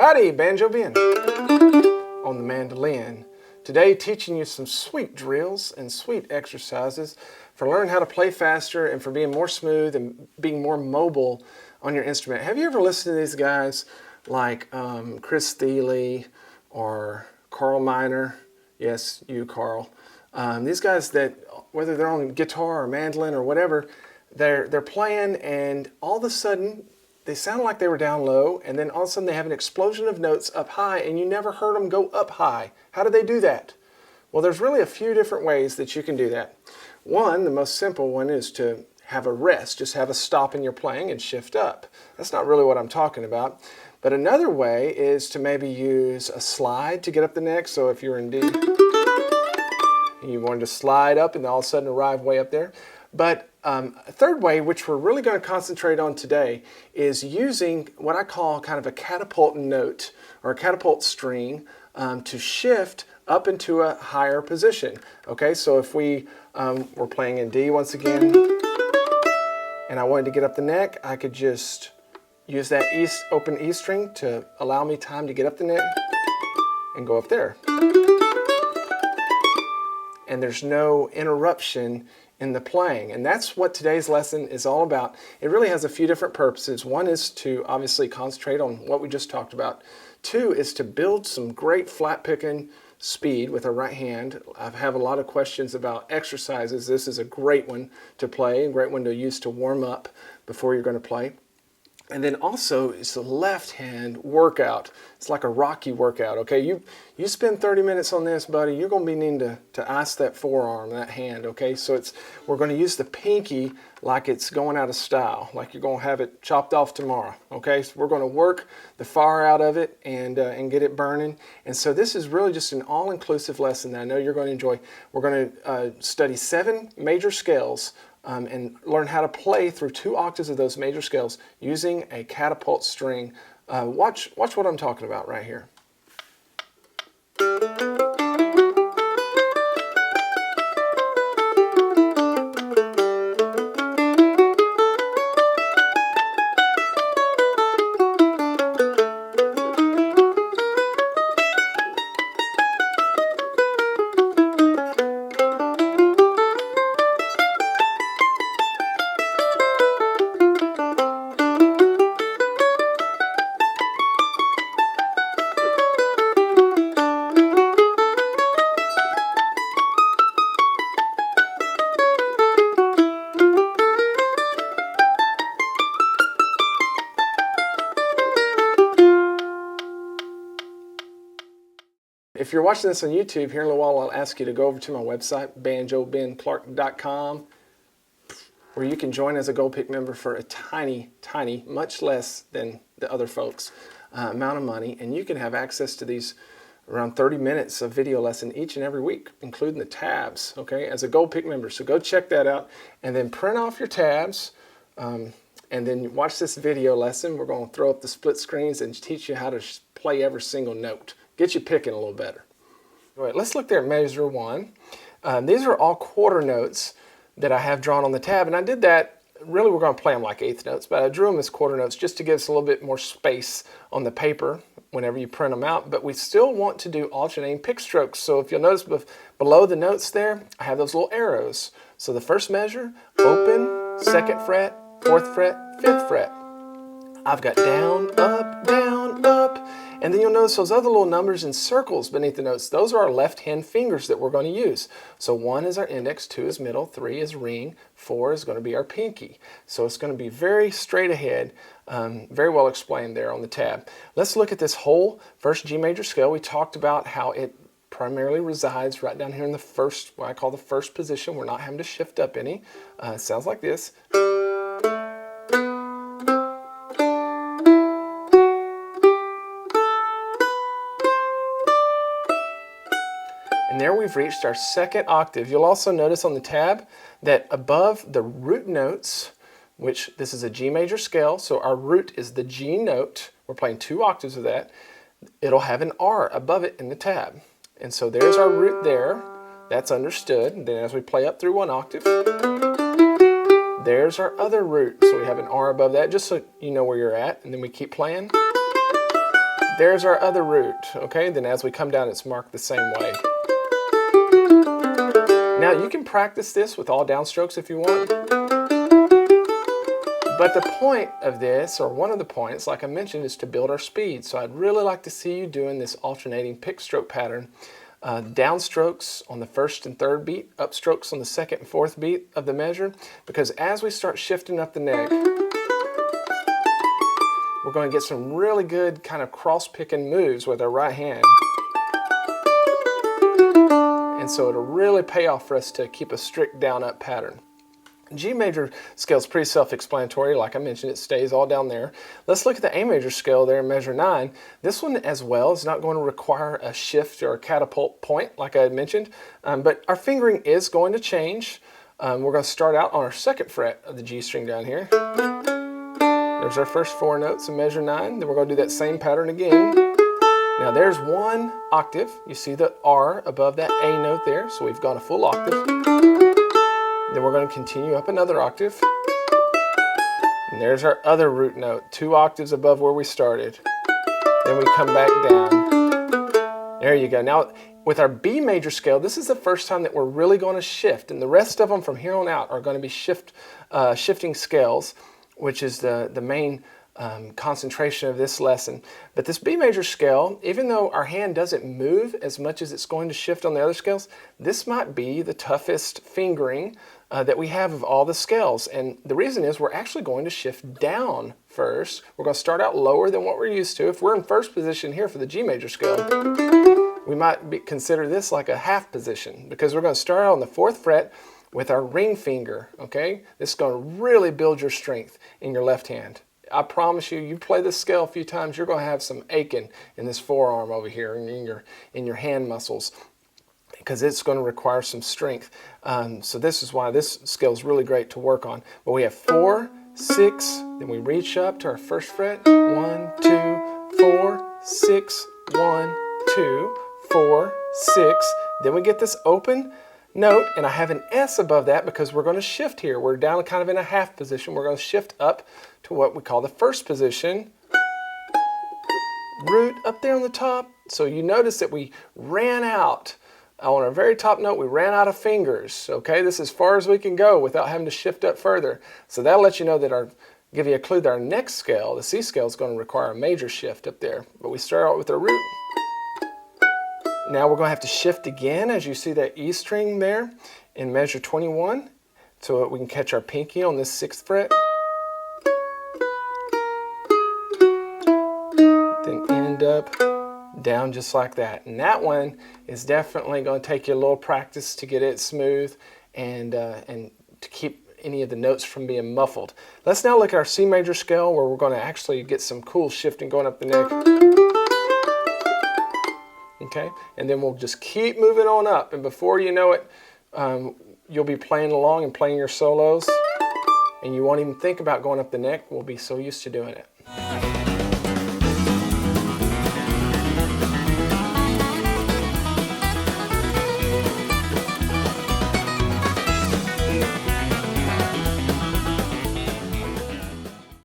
Howdy, Banjo Ben on the mandolin. Today teaching you some sweet drills and sweet exercises for learning how to play faster and for being more smooth and being more mobile on your instrument. Have you ever listened to these guys like Chris Thiele or Carl Miner? Yes, you, Carl. These guys that, whether they're on guitar or mandolin or whatever, they're playing, and all of a sudden they sound like they were down low, and then all of a sudden they have an explosion of notes up high, and you never heard them go up high. How do they do that? Well, there's really a few different ways that you can do that. One, the most simple one, is to have a rest. Just have a stop in your playing and shift up. That's not really what I'm talking about. But another way is to maybe use a slide to get up the neck. So if you're in D, and you wanted to slide up and all of a sudden arrive way up there. But a third way, which we're really going to concentrate on today, is using what I call kind of a catapult note or a catapult string to shift up into a higher position. Okay, so if we were playing in D once again, and I wanted to get up the neck, I could just use that open E string to allow me time to get up the neck and go up there. And there's no interruption in the playing, and that's what today's lesson is all about. It really has a few different purposes. One is to obviously concentrate on what we just talked about. Two is to build some great flat picking speed with our right hand. I have a lot of questions about exercises. This is a great one to play, a great one to use to warm up before you're going to play. And then also it's the left hand workout. It's like a Rocky workout, okay? You spend 30 minutes on this, buddy, you're going to be needing to ice that forearm, that hand, okay? So we're going to use the pinky like it's going out of style, like you're going to have it chopped off tomorrow, okay? So we're going to work the fire out of it and get it burning. And so this is really just an all-inclusive lesson that I know you're going to enjoy. We're going to study 7 major scales and learn how to play through 2 octaves of those major scales using a catapult string. Watch what I'm talking about right here. If you're watching this on YouTube, here in a little while I'll ask you to go over to my website, banjobenclark.com, where you can join as a Gold Pick member for a tiny, much less than the other folks, amount of money, and you can have access to these around 30 minutes of video lesson each and every week, including the tabs, okay, as a Gold Pick member. So go check that out, and then print off your tabs, and then watch this video lesson. We're going to throw up the split screens and teach you how to play every single note. Get you picking a little better. All right, let's look there at measure 1. These are all quarter notes that I have drawn on the tab, and I did that, really we're going to play them like eighth notes, but I drew them as quarter notes just to give us a little bit more space on the paper whenever you print them out, but we still want to do alternating pick strokes. So if you'll notice below the notes there, I have those little arrows. So the first measure, open, 2nd fret, 4th fret, 5th fret. I've got down, up, and then you'll notice those other little numbers in circles beneath the notes. Those are our left hand fingers that we're going to use. So 1 is our index, 2 is middle, 3 is ring, 4 is going to be our pinky. So it's going to be very straight ahead, very well explained there on the tab. Let's look at this whole first G major scale. We talked about how it primarily resides right down here in the first, what I call the first position. We're not having to shift up any. It sounds like this. And there we've reached our 2nd octave. You'll also notice on the tab that above the root notes, which this is a G major scale, so our root is the G note. We're playing 2 octaves of that. It'll have an R above it in the tab. And so there's our root there. That's understood. And then as we play up through 1 octave, there's our other root. So we have an R above that, just so you know where you're at. And then we keep playing. there's our other root, okay? Then as we come down, it's marked the same way. Now you can practice this with all downstrokes if you want. But the point of this, or one of the points, like I mentioned, is to build our speed. So I'd really like to see you doing this alternating pick stroke pattern. Downstrokes on the first and third beat, upstrokes on the second and fourth beat of the measure, because as we start shifting up the neck, we're going to get some really good kind of cross-picking moves with our right hand. And so it'll really pay off for us to keep a strict down-up pattern. G major scale is pretty self-explanatory. Like I mentioned, it stays all down there. Let's look at the A major scale there in measure 9. This one as well is not going to require a shift or a catapult point like I had mentioned, but our fingering is going to change. We're going to start out on our second fret of the G string down here. There's our first 4 notes in measure 9. Then we're going to do that same pattern again. Now there's 1 octave. You see the R above that A note there, so we've gone a full octave. Then we're going to continue up another octave. And there's our other root note, 2 octaves above where we started. Then we come back down. There you go. Now with our B major scale, this is the first time that we're really going to shift, and the rest of them from here on out are going to be shifting scales, which is the main concentration of this lesson. But this B major scale, even though our hand doesn't move as much as it's going to shift on the other scales, this might be the toughest fingering that we have of all the scales. And the reason is we're actually going to shift down first. We're going to start out lower than what we're used to. If we're in first position here for the G major scale, we might consider this like a half position, because we're going to start out on the 4th fret with our ring finger, okay? This is going to really build your strength in your left hand. I promise you, you play this scale a few times, you're going to have some aching in this forearm over here and in your hand muscles, because it's going to require some strength. So this is why this scale is really great to work on. But we have 4, 6, then we reach up to our first fret. 1, 2, 4, 6, 1, 2, 4, 6. Then we get this open note, and I have an S above that because we're going to shift here. We're down kind of in a half position. We're going to shift up to what we call the first position. Root up there on the top. So you notice that we ran out. On our very top note, we ran out of fingers. Okay, this is as far as we can go without having to shift up further. So that'll let you know that give you a clue that our next scale, the C scale, is going to require a major shift up there. But we start out with our root. Now we're going to have to shift again, as you see that E string there in measure 21, so that we can catch our pinky on this 6th fret. Then end up down just like that. And that one is definitely going to take you a little practice to get it smooth and to keep any of the notes from being muffled. Let's now look at our C major scale, where we're going to actually get some cool shifting going up the neck. Okay, and then we'll just keep moving on up, and before you know it, you'll be playing along and playing your solos, and you won't even think about going up the neck. We'll be so used to doing it.